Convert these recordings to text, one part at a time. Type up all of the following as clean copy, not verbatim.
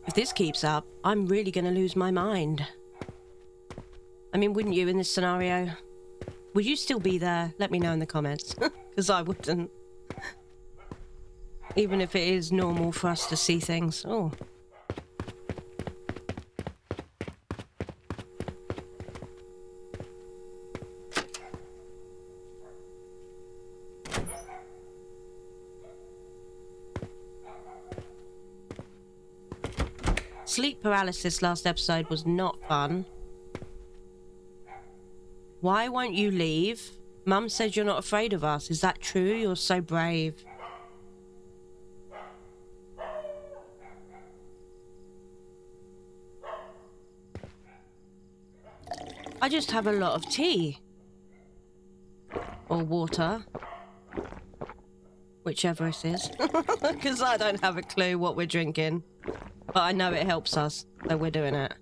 If this keeps up, I'm really going to lose my mind. I mean, wouldn't you in this scenario? Would you still be there? Let me know in the comments, because I wouldn't. Even if it is normal for us to see things. Oh. Sleep paralysis last episode was not fun. Why won't you leave? Mum said you're not afraid of us. Is that true? You're so brave. I just have a lot of tea. Or water. Whichever it is. Because I don't have a clue what we're drinking. But I know it helps us, so we're doing it.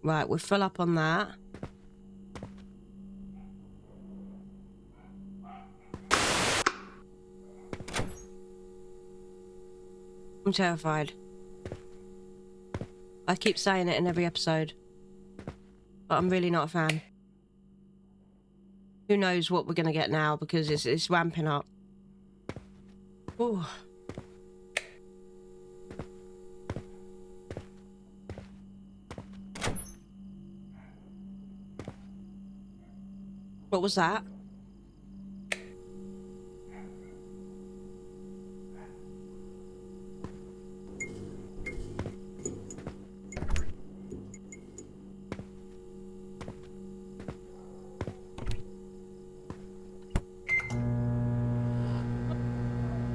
Right, we're full up on that. I'm terrified. I keep saying it in every episode. But I'm really not a fan. Who knows what we're going to get now, because it's ramping up. Ooh. What was that?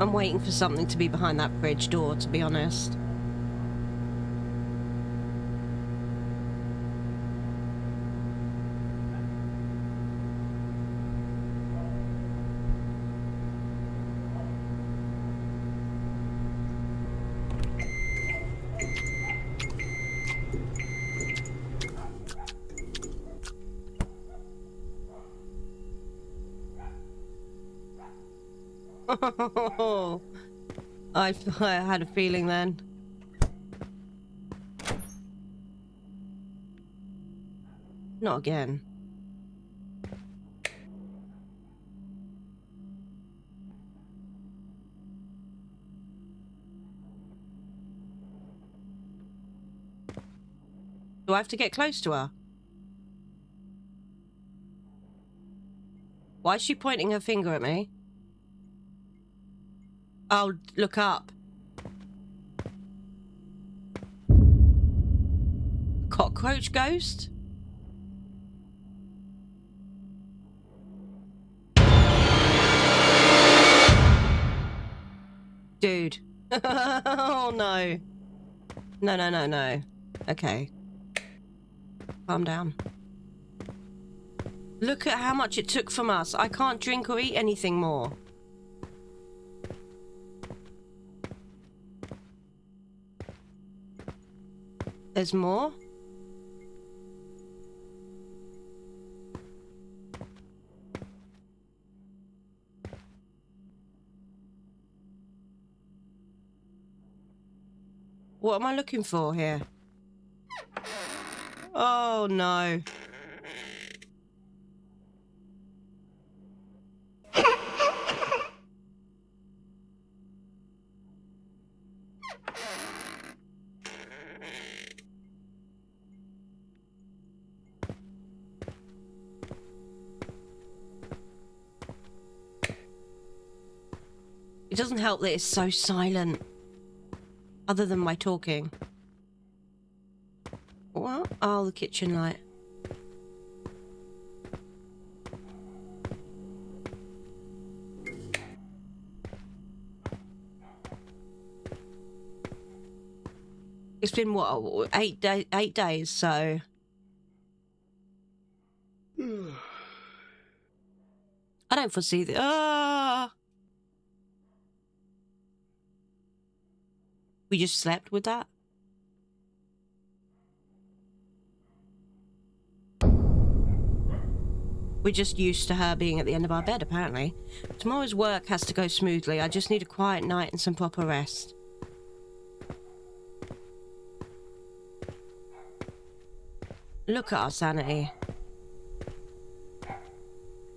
I'm waiting for something to be behind that fridge door, to be honest. I had a feeling then. Not again. Do I have to get close to her? Why is she pointing her finger at me? I'll look up. Cockroach ghost? Dude. Oh no. No, no, no, no. Okay. Calm down. Look at how much it took from us. I can't drink or eat anything more. There's more? What am I looking for here? Oh no. It doesn't help that it's so silent. Other than my talking. What? Oh, the kitchen light. It's been what, 8 days, so I don't foresee the we just slept with that. We're just used to her being at the end of our bed, apparently. Tomorrow's work has to go smoothly. I just need a quiet night and some proper rest. Look at our sanity.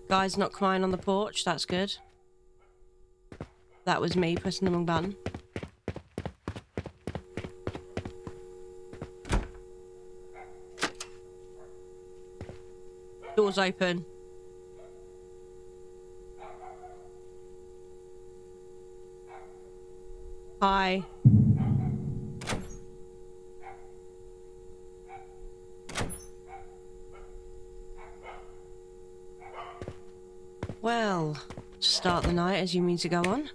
Guy's not crying on the porch. That's good. That was me pressing the wrong button. Door's open. Hi. Well, start the night as you mean to go on.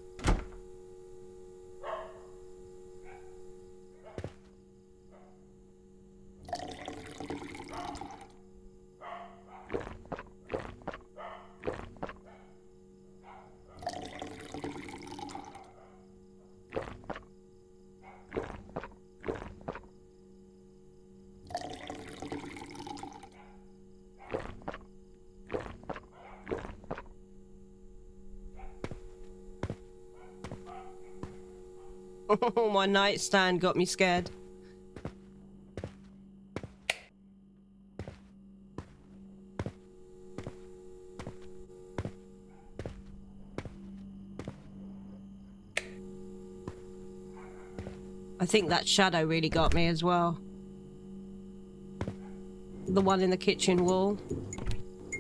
Oh, my nightstand got me scared. I think that shadow really got me as well. The one in the kitchen wall.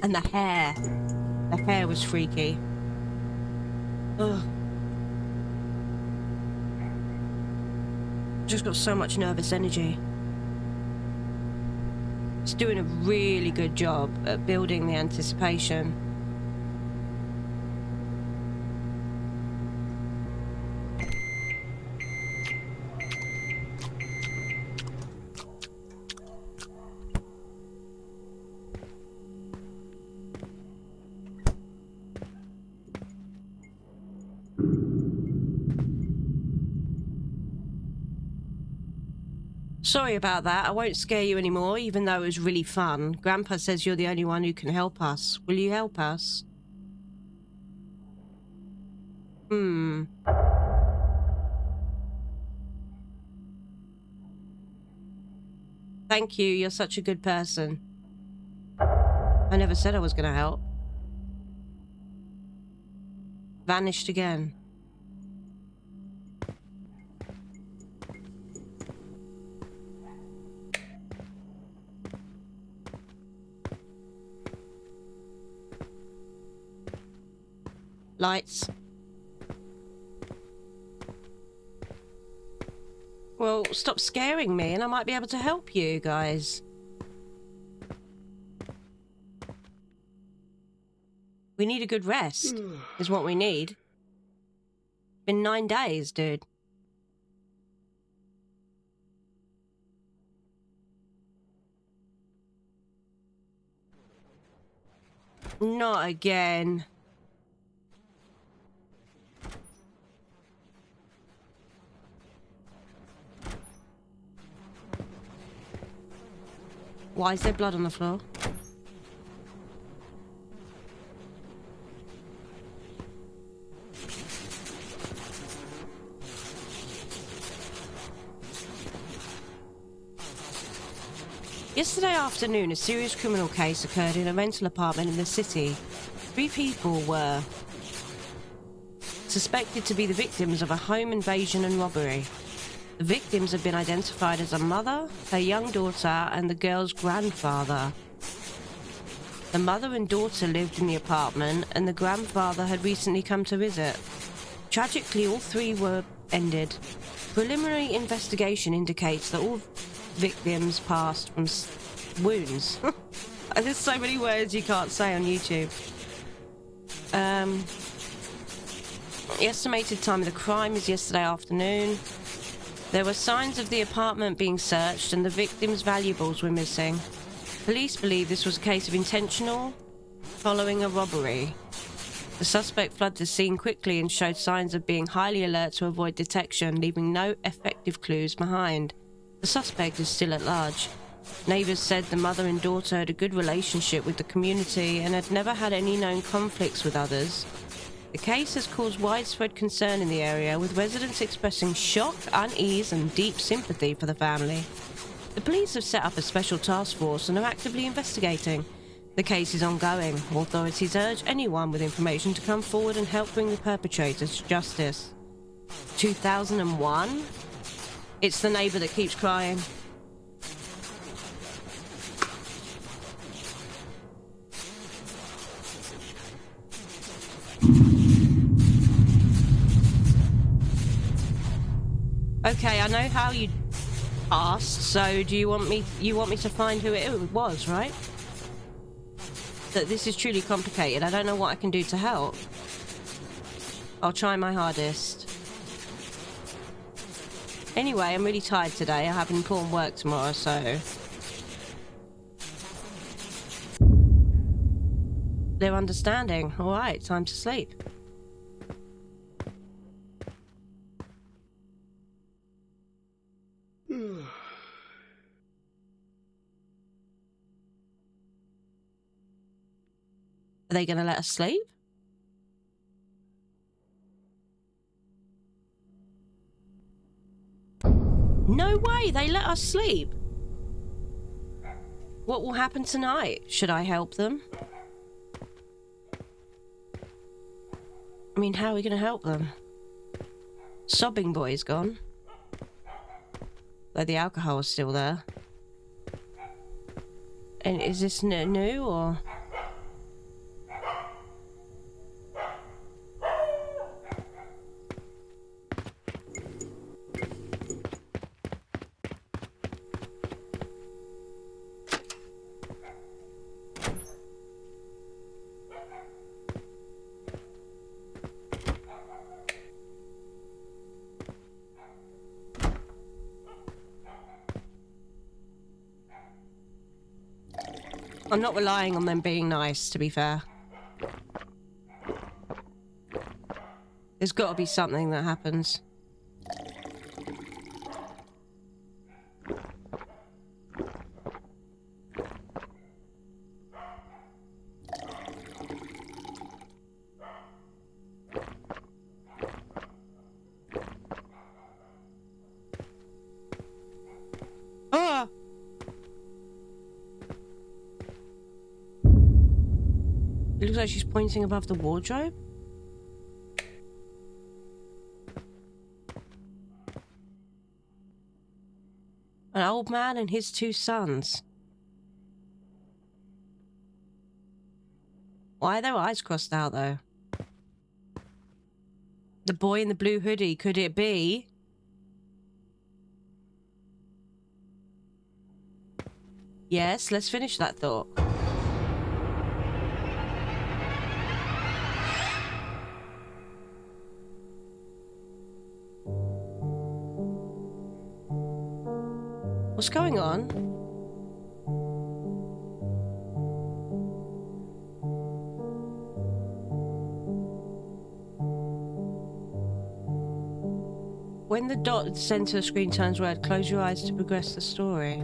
And the hair. The hair was freaky. Ugh. Just got so much nervous energy. It's doing a really good job at building the anticipation. Sorry about that. I won't scare you anymore, even though it was really fun. Grandpa says you're the only one who can help us. Will you help us? Thank you. You're such a good person. I never said I was going to help. Vanished again. Lights. Well, stop scaring me and I might be able to help you guys. We need a good rest, is what we need. Been 9 days, dude. Not again. Why is there blood on the floor? Yesterday afternoon, a serious criminal case occurred in a rental apartment in the city. 3 people were suspected to be the victims of a home invasion and robbery. The victims have been identified as a mother, her young daughter, and the girl's grandfather. The mother and daughter lived in the apartment, and the grandfather had recently come to visit. Tragically, all 3 were ended. Preliminary investigation indicates that all victims passed from wounds. There's so many words you can't say on YouTube. The estimated time of the crime is yesterday afternoon. There were signs of the apartment being searched and the victim's valuables were missing. Police believe this was a case of intentional following a robbery. The suspect fled the scene quickly and showed signs of being highly alert to avoid detection, leaving no effective clues behind. The suspect is still at large. Neighbours said the mother and daughter had a good relationship with the community and had never had any known conflicts with others. The case has caused widespread concern in the area, with residents expressing shock, unease and deep sympathy for the family. The police have set up a special task force and are actively investigating. The case is ongoing. Authorities urge anyone with information to come forward and help bring the perpetrators to justice. 2001? It's the neighbour that keeps crying. Okay, I know how you asked, so do you want me to find who it was, right? That this is truly complicated. I don't know what I can do to help. I'll try my hardest. Anyway, I'm really tired today. I have important work tomorrow, so... They're understanding. Alright, time to sleep. Are they going to let us sleep? No way, they let us sleep. What will happen tonight? Should I help them? I mean, how are we going to help them? Sobbing boy's gone. Though the alcohol is still there. And is this new or... I'm not relying on them being nice, to be fair. There's got to be something that happens. Ah! It looks like she's pointing above the wardrobe. An old man and his two sons. Why are their eyes crossed out, though? The boy in the blue hoodie, could it be? Yes, let's finish that thought. What's going on? When the dot at the center of the screen turns red, close your eyes to progress the story.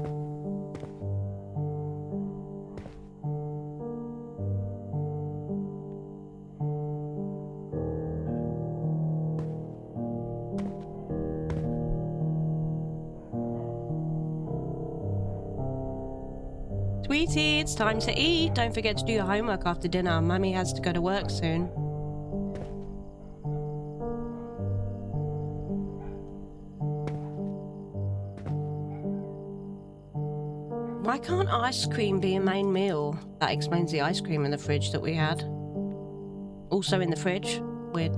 Sweetie, it's time to eat. Don't forget to do your homework after dinner. Mummy has to go to work soon. Why can't ice cream be a main meal? That explains the ice cream in the fridge that we had. Also in the fridge. Weird.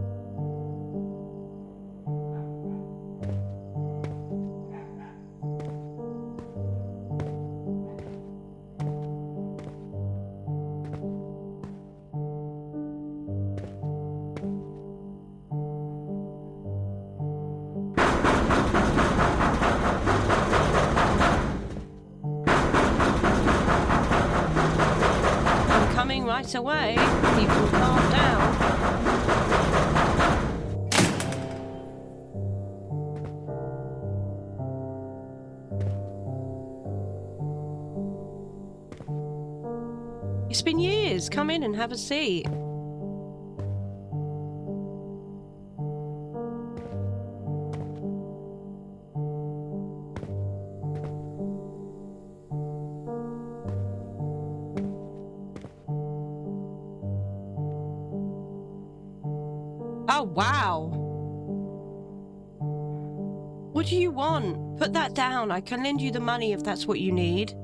Right away, you can calm down. It's been years. Come in and have a seat. Oh, wow. What do you want? Put that down. I can lend you the money if that's what you need.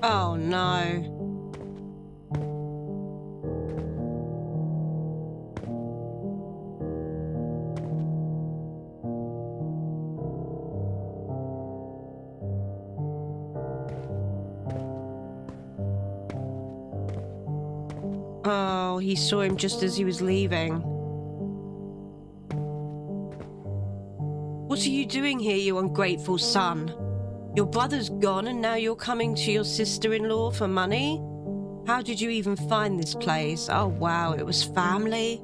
Oh, no. Oh, he saw him just as he was leaving. What are you doing here, you ungrateful son? Your brother's gone and now you're coming to your sister-in-law for money? How did you even find this place? Oh, wow, it was family?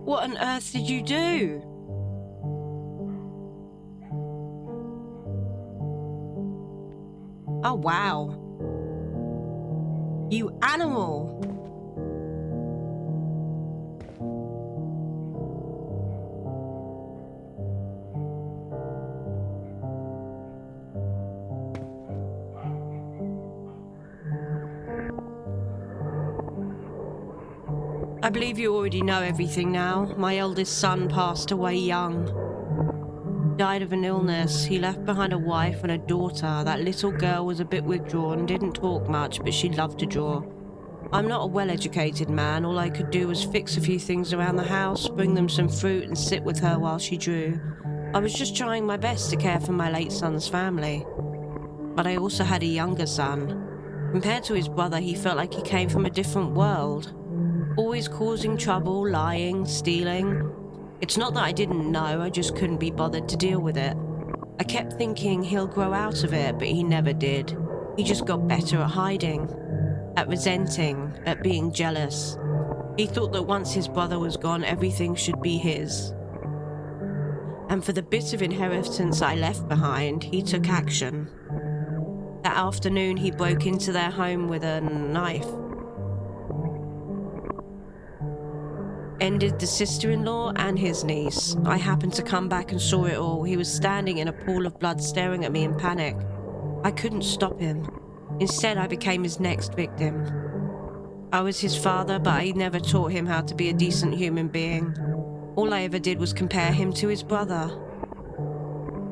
What on earth did you do? Oh, wow. You animal! I believe you already know everything now. My eldest son passed away young. Died of an illness. He left behind a wife and a daughter. That little girl was a bit withdrawn, didn't talk much, but she loved to draw. I'm not a well-educated man. All I could do was fix a few things around the house, bring them some fruit and sit with her while she drew. I was just trying my best to care for my late son's family. But I also had a younger son. Compared to his brother, he felt like he came from a different world. Always causing trouble, lying, stealing. It's not that I didn't know, I just couldn't be bothered to deal with it. I kept thinking he'll grow out of it, but he never did. He just got better at hiding, at resenting, at being jealous. He thought that once his brother was gone, everything should be his. And for the bit of inheritance I left behind, he took action. That afternoon, he broke into their home with a knife. Ended the sister-in-law and his niece. I happened to come back and saw it all. He was standing in a pool of blood staring at me in panic. I couldn't stop him. Instead, I became his next victim. I was his father, but I never taught him how to be a decent human being. All I ever did was compare him to his brother.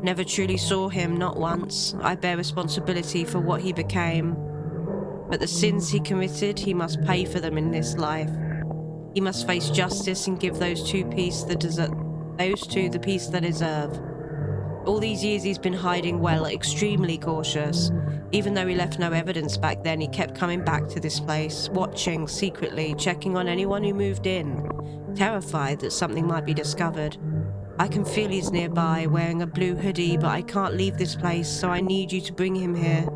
Never truly saw him, not once. I bear responsibility for what he became. But the sins he committed, he must pay for them in this life. He must face justice and give those two the peace they deserve. All these years he's been hiding well, extremely cautious. Even though he left no evidence back then, he kept coming back to this place, watching secretly, checking on anyone who moved in, terrified that something might be discovered. I can feel he's nearby, wearing a blue hoodie, but I can't leave this place, so I need you to bring him here.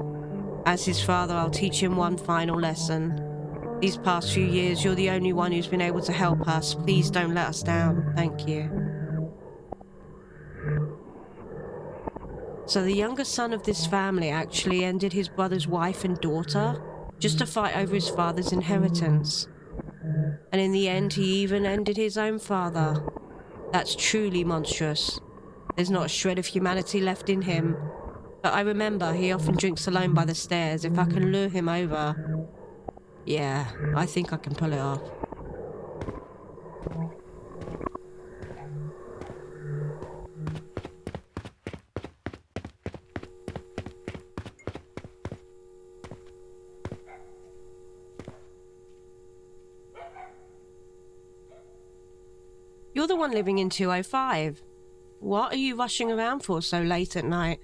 As his father, I'll teach him one final lesson. These past few years, you're the only one who's been able to help us. Please don't let us down. Thank you. So the younger son of this family actually ended his brother's wife and daughter just to fight over his father's inheritance. And in the end, he even ended his own father. That's truly monstrous. There's not a shred of humanity left in him. But I remember he often drinks alone by the stairs. If I can lure him over... Yeah, I think I can pull it off. You're the one living in 205. What are you rushing around for so late at night?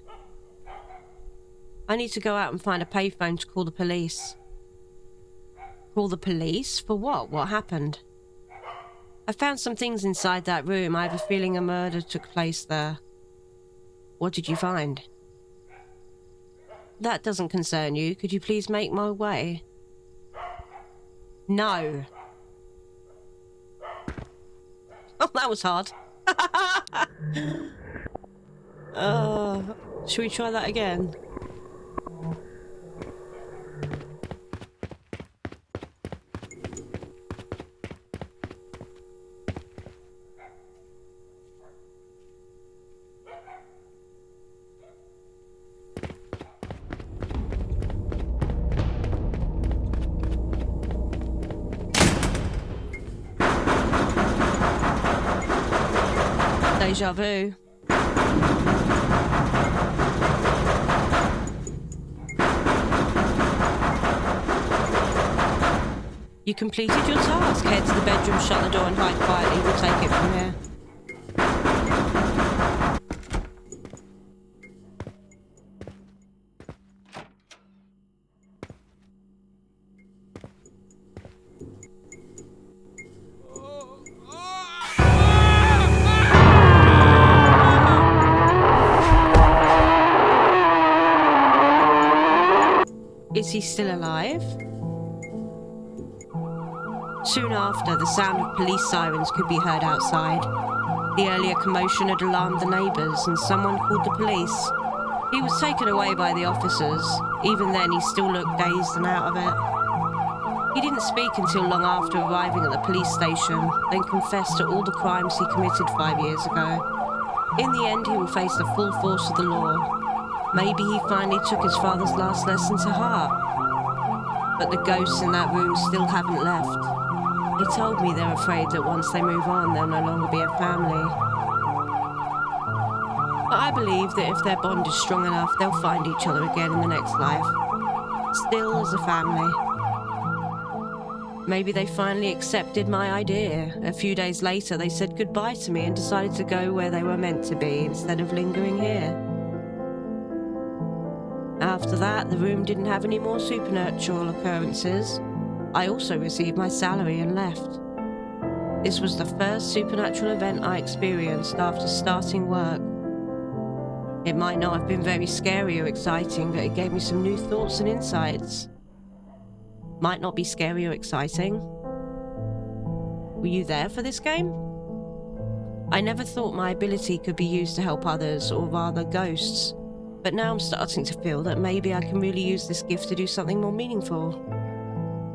I need to go out and find a payphone to call the police. Call the police? For what? What happened? I found some things inside that room. I have a feeling a murder took place there. What did you find? That doesn't concern you. Could you please make my way? No. Oh, that was hard. Should we try that again? Deja vu. You completed your task. Head to the bedroom, shut the door and hide quietly. We'll take it from here. Is he still alive? Soon after, the sound of police sirens could be heard outside. The earlier commotion had alarmed the neighbours, and someone called the police. He was taken away by the officers. Even then, he still looked dazed and out of it. He didn't speak until long after arriving at the police station, then confessed to all the crimes he committed 5 years ago. In the end, he will face the full force of the law. Maybe he finally took his father's last lesson to heart. But the ghosts in that room still haven't left. They told me they're afraid that once they move on, they'll no longer be a family. But I believe that if their bond is strong enough, they'll find each other again in the next life. Still as a family. Maybe they finally accepted my idea. A few days later, they said goodbye to me and decided to go where they were meant to be instead of lingering here. After that, the room didn't have any more supernatural occurrences. I also received my salary and left. This was the first supernatural event I experienced after starting work. It might not have been very scary or exciting, but it gave me some new thoughts and insights. Might not be scary or exciting. Were you there for this game? I never thought my ability could be used to help others, or rather ghosts. But now I'm starting to feel that maybe I can really use this gift to do something more meaningful.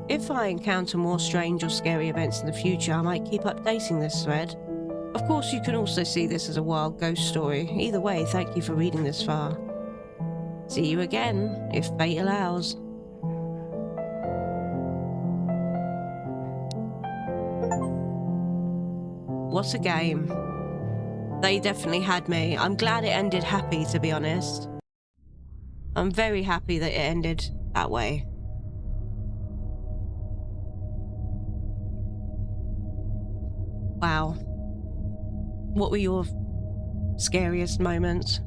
If I encounter more strange or scary events in the future, I might keep updating this thread. Of course, you can also see this as a wild ghost story. Either way, thank you for reading this far. See you again, if fate allows. What a game. They definitely had me. I'm glad it ended happy, to be honest. I'm very happy that it ended that way. Wow. What were your scariest moments?